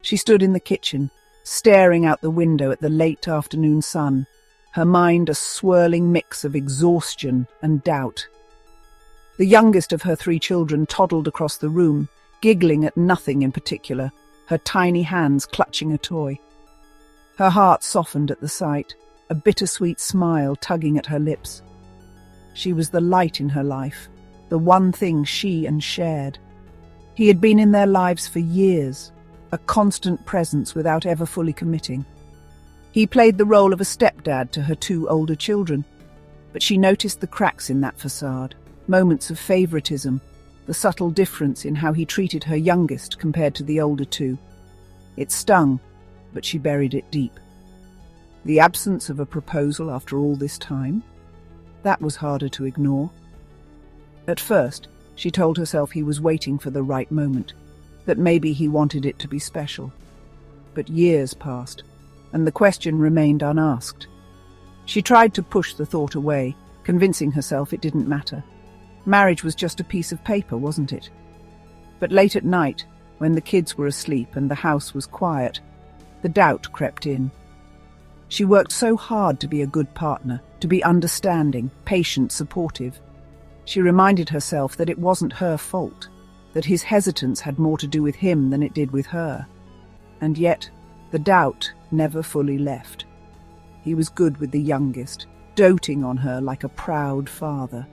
She stood in the kitchen, staring out the window at the late afternoon sun, her mind a swirling mix of exhaustion and doubt. The youngest of her 3 children toddled across the room, giggling at nothing in particular, her tiny hands clutching a toy. Her heart softened at the sight, a bittersweet smile tugging at her lips. She was the light in her life, the one thing she shared. He had been in their lives for years, a constant presence without ever fully committing. He played the role of a stepdad to her 2 older children, but she noticed the cracks in that facade, moments of favoritism, the subtle difference in how he treated her youngest compared to the older 2. It stung, but she buried it deep. The absence of a proposal after all this time? That was harder to ignore. At first, she told herself he was waiting for the right moment, that maybe he wanted it to be special. But years passed, and the question remained unasked. She tried to push the thought away, convincing herself it didn't matter. Marriage was just a piece of paper, wasn't it? But late at night, when the kids were asleep and the house was quiet, the doubt crept in. She worked so hard to be a good partner, to be understanding, patient, supportive. She reminded herself that it wasn't her fault, that his hesitance had more to do with him than it did with her. And yet, the doubt never fully left. He was good with the youngest, doting on her like a proud father.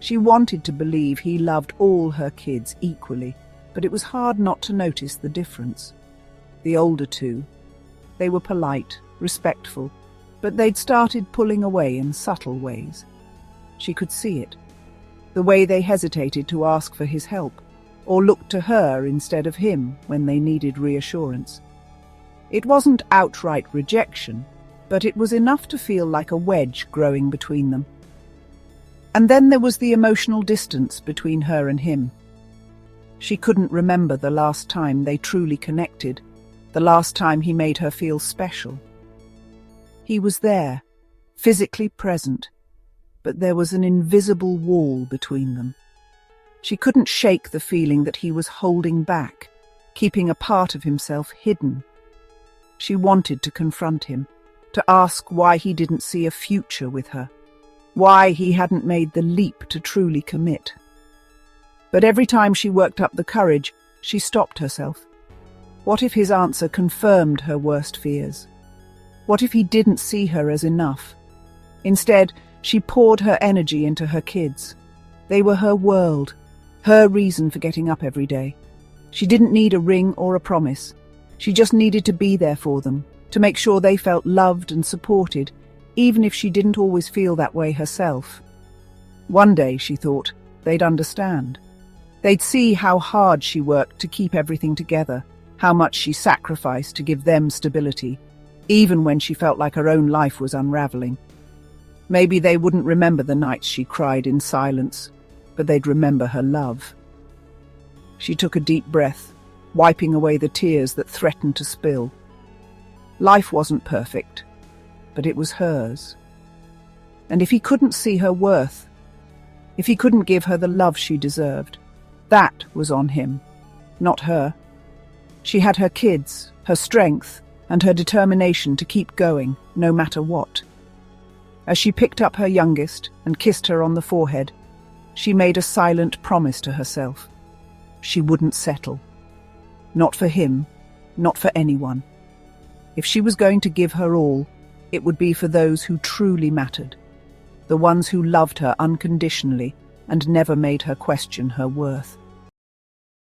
She wanted to believe he loved all her kids equally, but it was hard not to notice the difference. The older 2, they were polite, respectful, but they'd started pulling away in subtle ways. She could see it. The way they hesitated to ask for his help, or looked to her instead of him when they needed reassurance. It wasn't outright rejection, but it was enough to feel like a wedge growing between them. And then there was the emotional distance between her and him. She couldn't remember the last time they truly connected, the last time he made her feel special. He was there, physically present, but there was an invisible wall between them. She couldn't shake the feeling that he was holding back, keeping a part of himself hidden. She wanted to confront him, to ask why he didn't see a future with her, why he hadn't made the leap to truly commit. But every time she worked up the courage, she stopped herself. What if his answer confirmed her worst fears? What if he didn't see her as enough? Instead, she poured her energy into her kids. They were her world, her reason for getting up every day. She didn't need a ring or a promise. She just needed to be there for them, to make sure they felt loved and supported, even if she didn't always feel that way herself. One day, she thought, they'd understand. They'd see how hard she worked to keep everything together, how much she sacrificed to give them stability, even when she felt like her own life was unraveling. Maybe they wouldn't remember the nights she cried in silence, but they'd remember her love. She took a deep breath, wiping away the tears that threatened to spill. Life wasn't perfect, but it was hers. And if he couldn't see her worth, if he couldn't give her the love she deserved, that was on him, not her. She had her kids, her strength, and her determination to keep going, no matter what. As she picked up her youngest and kissed her on the forehead, she made a silent promise to herself. She wouldn't settle. Not for him, not for anyone. If she was going to give her all, it would be for those who truly mattered, the ones who loved her unconditionally and never made her question her worth.